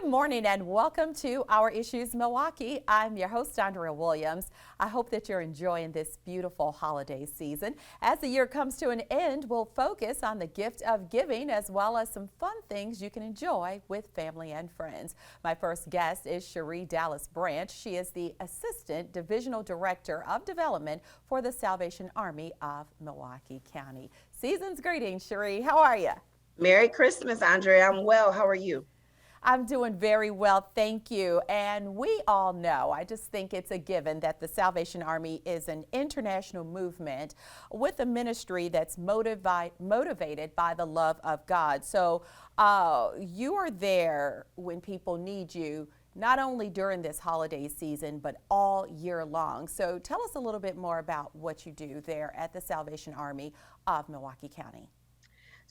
Good morning and welcome to Our Issues Milwaukee. I'm your host, Andrea Williams. I hope that you're enjoying this beautiful holiday season. As the year comes to an end, we'll focus on the gift of giving as well as some fun things you can enjoy with family and friends. My first guest is Cherie Dallas Branch. She is the Assistant Divisional Director of Development for the Salvation Army of Milwaukee County. Season's greetings, Cherie. How are you? Merry Christmas, Andrea. I'm well. How are you? I'm doing very well, thank you. And we all know, I just think it's a given that the Salvation Army is an international movement with a ministry that's motivated by the love of God. So you are there when people need you, not only during this holiday season, but all year long. So tell us a little bit more about what you do there at the Salvation Army of Milwaukee County.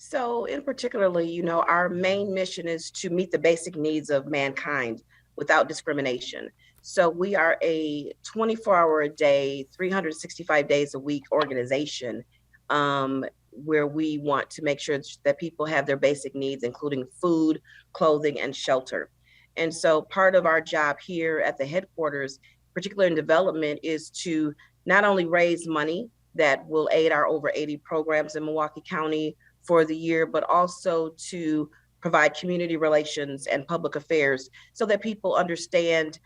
So, in particularly, our main mission is to meet the basic needs of mankind without discrimination. So, we are a 24-hour a day, 365 days a week organization where we want to make sure that people have their basic needs, including food, clothing, and shelter. And so, part of our job here at the headquarters, particularly in development, is to not only raise money that will aid our over 80 programs in Milwaukee County for the year, but also to provide community relations and public affairs so that people understand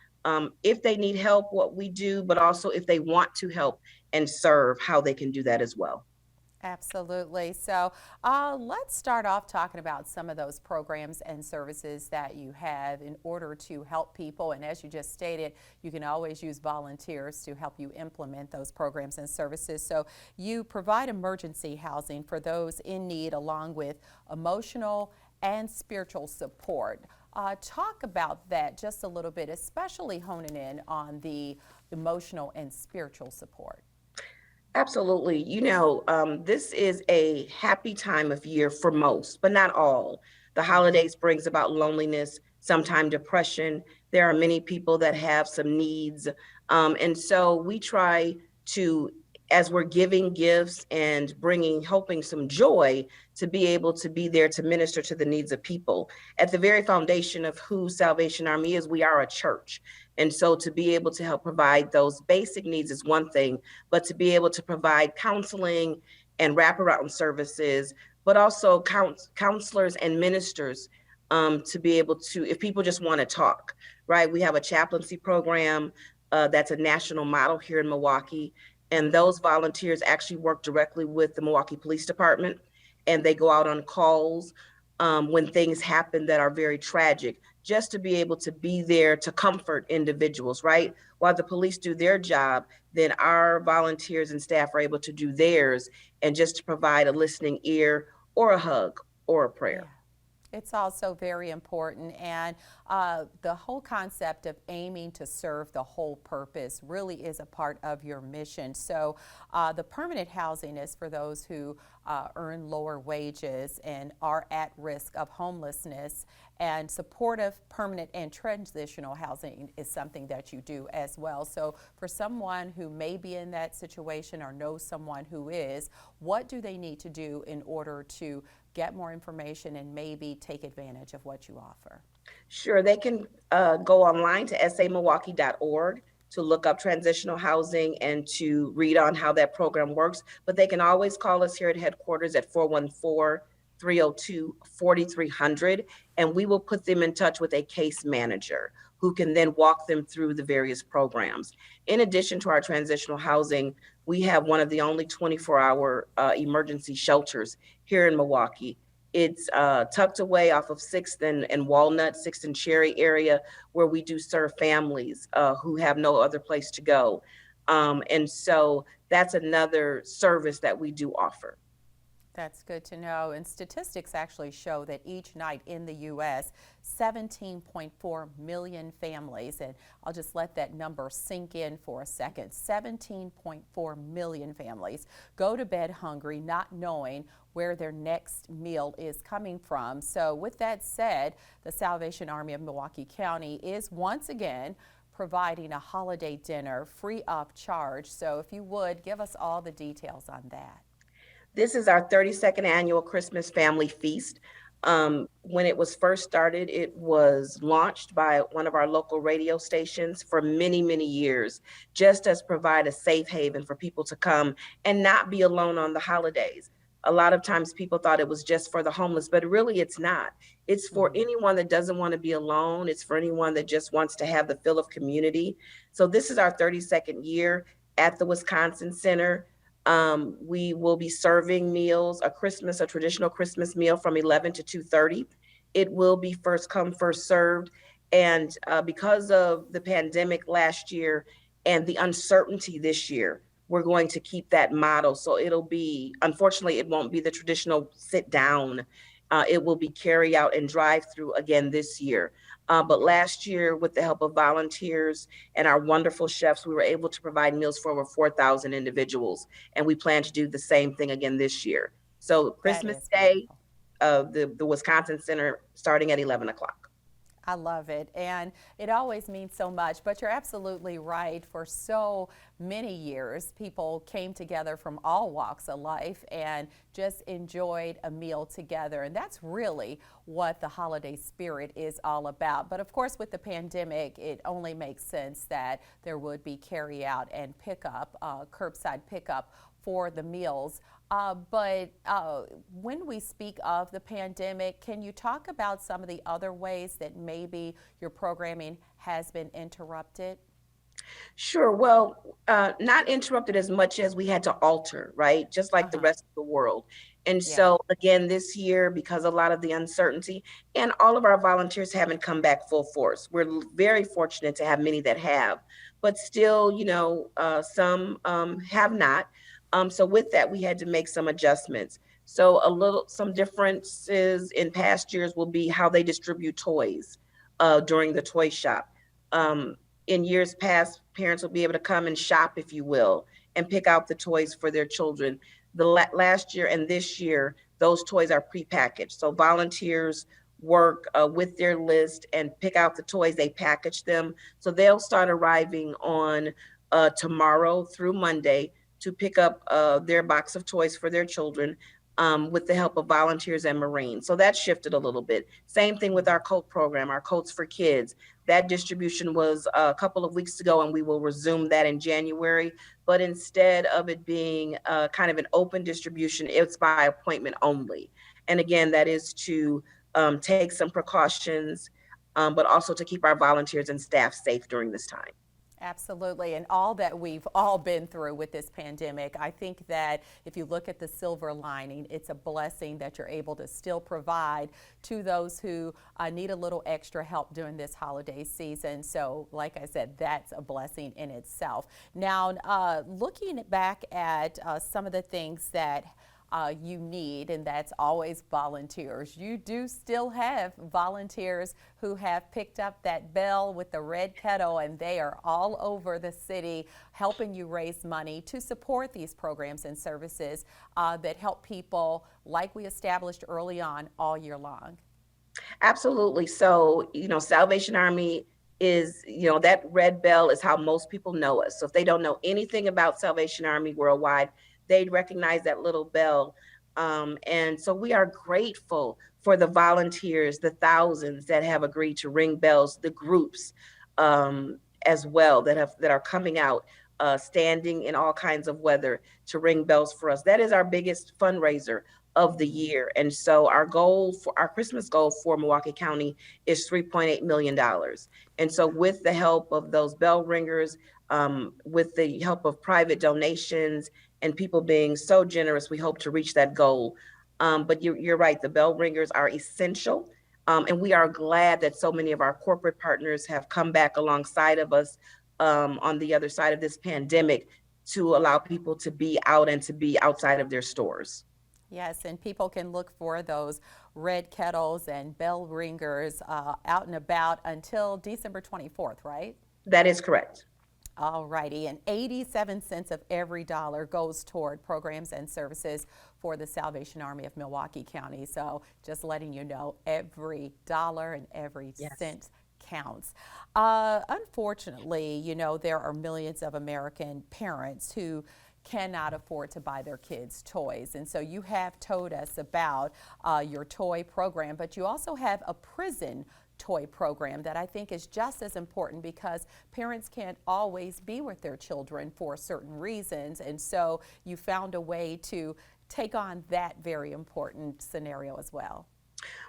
if they need help, what we do, but also if they want to help and serve, how they can do that as well. Absolutely. So let's start off talking about some of those programs and services that you have in order to help people. And as you just stated, you can always use volunteers to help you implement those programs and services. So you provide emergency housing for those in need, along with emotional and spiritual support. Talk about that just a little bit, especially honing in on the emotional and spiritual support. Absolutely. This is a happy time of year for most, but not all. The holidays brings about loneliness, sometimes depression. There are many people that have some needs. And so we try to, as we're giving gifts and helping some joy, to be able to be there to minister to the needs of people. At the very foundation of who Salvation Army is, we are a church. And so to be able to help provide those basic needs is one thing, but to be able to provide counseling and wraparound services, but also counselors and ministers to be able to, if people just want to talk, right? We have a chaplaincy program that's a national model here in Milwaukee. And those volunteers actually work directly with the Milwaukee Police Department, and they go out on calls when things happen that are very tragic, just to be able to be there to comfort individuals, right? While the police do their job, then our volunteers and staff are able to do theirs, and just to provide a listening ear or a hug or a Yeah. prayer. It's also very important, and the whole concept of aiming to serve the whole purpose really is a part of your mission. So, the permanent housing is for those who earn lower wages and are at risk of homelessness, and supportive, permanent, and transitional housing is something that you do as well. So, for someone who may be in that situation or knows someone who is, what do they need to do in order to get more information and maybe take advantage of what you offer? Sure, they can go online to samilwaukee.org to look up transitional housing and to read on how that program works. But they can always call us here at headquarters at 414-302-4300, and we will put them in touch with a case manager who can then walk them through the various programs. In addition to our transitional housing, we have one of the only 24-hour emergency shelters here in Milwaukee. It's tucked away off of 6th and Walnut, 6th and Cherry area, where we do serve families who have no other place to go. And so that's another service that we do offer. That's good to know. And statistics actually show that each night in the U.S., 17.4 million families, and I'll just let that number sink in for a second, 17.4 million families go to bed hungry, not knowing where their next meal is coming from. So with that said, the Salvation Army of Milwaukee County is once again providing a holiday dinner free of charge. So if you would, give us all the details on that. This is our 32nd annual Christmas Family Feast. When it was first started, it was launched by one of our local radio stations for many, many years, just as provide a safe haven for people to come and not be alone on the holidays. A lot of times people thought it was just for the homeless, but really it's not. It's for Mhm. anyone that doesn't want to be alone. It's for anyone that just wants to have the feel of community. So this is our 32nd year at the Wisconsin Center. We will be serving meals, a traditional Christmas meal from 11 to 2:30. It will be first come, first served. And because of the pandemic last year and the uncertainty this year, we're going to keep that model. So it'll be, unfortunately, it won't be the traditional sit down. It will be carry out and drive through again this year. But last year, with the help of volunteers and our wonderful chefs, we were able to provide meals for over 4,000 individuals. And we plan to do the same thing again this year. So That Christmas is Day, wonderful. the Wisconsin Center starting at 11 o'clock. I love it. And it always means so much. But you're absolutely right. For so many years, people came together from all walks of life and just enjoyed a meal together. And that's really what the holiday spirit is all about. But of course, with the pandemic, it only makes sense that there would be carry out and pickup, curbside pickup for the meals. But when we speak of the pandemic, can you talk about some of the other ways that maybe your programming has been interrupted? Sure. Well, not interrupted as much as we had to alter, right? Just like the Uh-huh. rest of the world. And Yeah. so, again, this year, because a lot of the uncertainty and all of our volunteers haven't come back full force, we're very fortunate to have many that have, but still, some have not. So, with that, we had to make some adjustments. So, some differences in past years will be how they distribute toys during the toy shop. Um, in years past, parents will be able to come and shop, if you will, and pick out the toys for their children. Last year and this year, those toys are prepackaged. So volunteers work with their list and pick out the toys. They package them. So they'll start arriving on tomorrow through Monday to pick up their box of toys for their children. With the help of volunteers and Marines. So that shifted a little bit. Same thing with our coat program, our Coats for Kids. That distribution was a couple of weeks ago, and we will resume that in January. But instead of it being kind of an open distribution, it's by appointment only. And again, that is to take some precautions, but also to keep our volunteers and staff safe during this time. Absolutely. And all that we've all been through with this pandemic, I think that if you look at the silver lining, it's a blessing that you're able to still provide to those who need a little extra help during this holiday season. So, like I said, that's a blessing in itself. Now, looking back at some of the things that you need, and that's always volunteers. You do still have volunteers who have picked up that bell with the red kettle, and they are all over the city helping you raise money to support these programs and services that help people, like we established early on, all year long. Absolutely. So, Salvation Army is, that red bell is how most people know us. So if they don't know anything about Salvation Army worldwide, they'd recognize that little bell. And so we are grateful for the volunteers, the thousands that have agreed to ring bells, the groups as well that are coming out, standing in all kinds of weather to ring bells for us. That is our biggest fundraiser of the year. And so our Christmas goal for Milwaukee County is $3.8 million. And so with the help of those bell ringers, with the help of private donations and people being so generous, we hope to reach that goal. But you're right, the bell ringers are essential. And we are glad that so many of our corporate partners have come back alongside of us on the other side of this pandemic to allow people to be out and to be outside of their stores. Yes, and people can look for those red kettles and bell ringers out and about until December 24th, right? That is correct. All righty, and 87 cents of every dollar goes toward programs and services for the Salvation Army of Milwaukee County. So just letting you know, every dollar and every Yes. cent counts. Unfortunately, there are millions of American parents who cannot afford to buy their kids toys. And so you have told us about your toy program, but you also have a prison toy program that I think is just as important because parents can't always be with their children for certain reasons. And so you found a way to take on that very important scenario as well.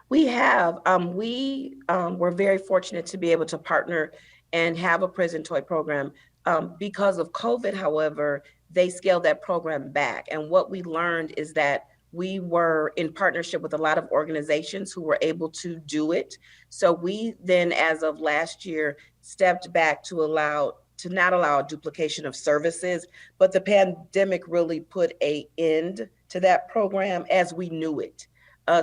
We have. We were very fortunate to be able to partner and have a prison toy program. Because of COVID, however, they scaled that program back. And what we learned is that we were in partnership with a lot of organizations who were able to do it. So we then, as of last year, stepped back to not allow a duplication of services, but the pandemic really put an end to that program as we knew it.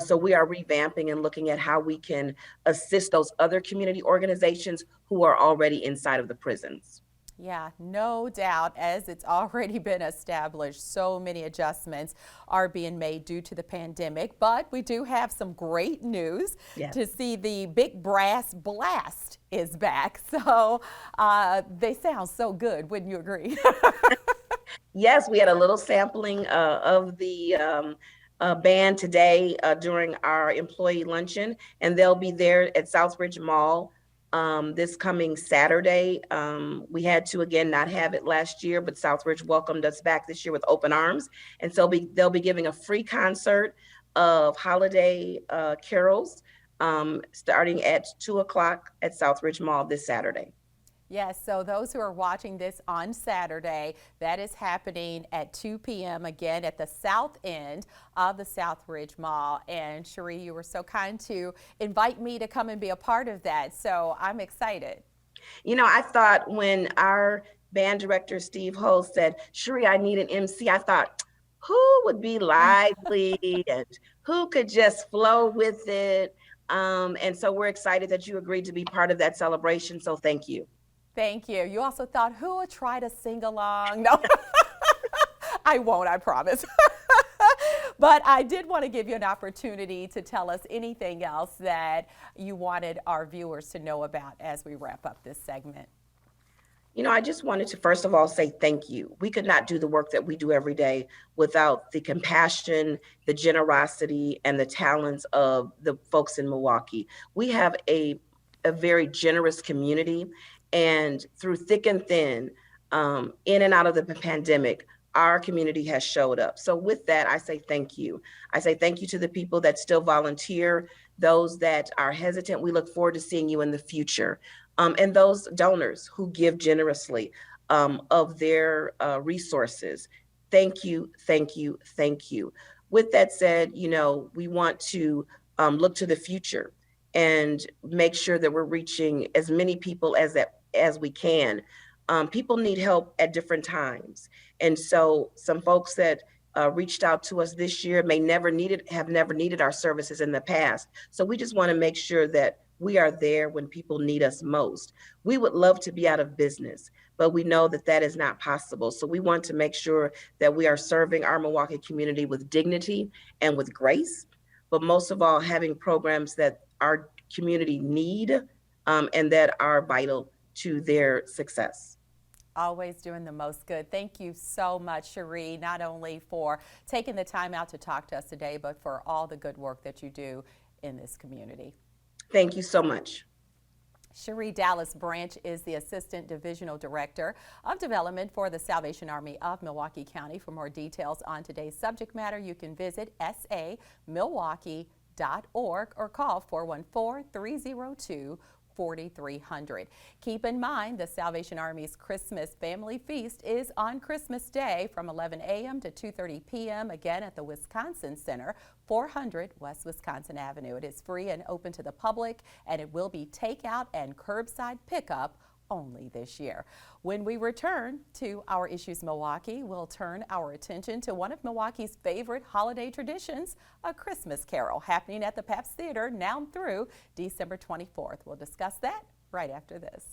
So we are revamping and looking at how we can assist those other community organizations who are already inside of the prisons. Yeah, no doubt, as it's already been established, so many adjustments are being made due to the pandemic, but we do have some great news Yes. to see the Big Brass Blast is back. So they sound so good, wouldn't you agree? Yes, we had a little sampling of the band today during our employee luncheon, and they'll be there at Southbridge Mall this coming Saturday. We had to, again, not have it last year, but Southbridge welcomed us back this year with open arms. And so they'll be giving a free concert of holiday carols starting at 2 o'clock at Southbridge Mall this Saturday. Yes, so those who are watching this on Saturday, that is happening at 2 p.m. again at the south end of the Southbridge Mall. And Cherie, you were so kind to invite me to come and be a part of that. So I'm excited. You know, I thought when our band director, Steve Hull, said, Cherie, I need an MC, I thought, who would be lively and who could just flow with it? And so we're excited that you agreed to be part of that celebration. So thank you. Thank you. You also thought, who would try to sing along? No, I won't, I promise. But I did want to give you an opportunity to tell us anything else that you wanted our viewers to know about as we wrap up this segment. You know, I just wanted to first of all say thank you. We could not do the work that we do every day without the compassion, the generosity, and the talents of the folks in Milwaukee. We have a very generous community, and through thick and thin, in and out of the pandemic, our community has showed up. So with that, I say thank you. I say thank you to the people that still volunteer, those that are hesitant. We look forward to seeing you in the future. And those donors who give generously of their resources. Thank you, thank you, thank you. With that said, you know, we want to look to the future and make sure that we're reaching as many people as we can. People need help at different times. And so some folks that reached out to us this year have never needed our services in the past. So we just want to make sure that we are there when people need us most. We would love to be out of business, but we know that that is not possible. So we want to make sure that we are serving our Milwaukee community with dignity and with grace, but most of all, having programs that our community need and that are vital to their success. Always doing the most good. Thank you so much, Cherie, not only for taking the time out to talk to us today, but for all the good work that you do in this community. Thank you so much. Cherie Dallas Branch is the Assistant Divisional Director of Development for the Salvation Army of Milwaukee County. For more details on today's subject matter, you can visit samilwaukee.org or call 414-302-4300. Keep in mind the Salvation Army's Christmas Family Feast is on Christmas Day from 11 a.m. to 2:30 p.m. again at the Wisconsin Center, 400 West Wisconsin Avenue. It is free and open to the public, and it will be takeout and curbside pickup only this year. When we return to our Issues Milwaukee, we'll turn our attention to one of Milwaukee's favorite holiday traditions, A Christmas Carol, happening at the Pabst Theater now through December 24th. We'll discuss that right after this.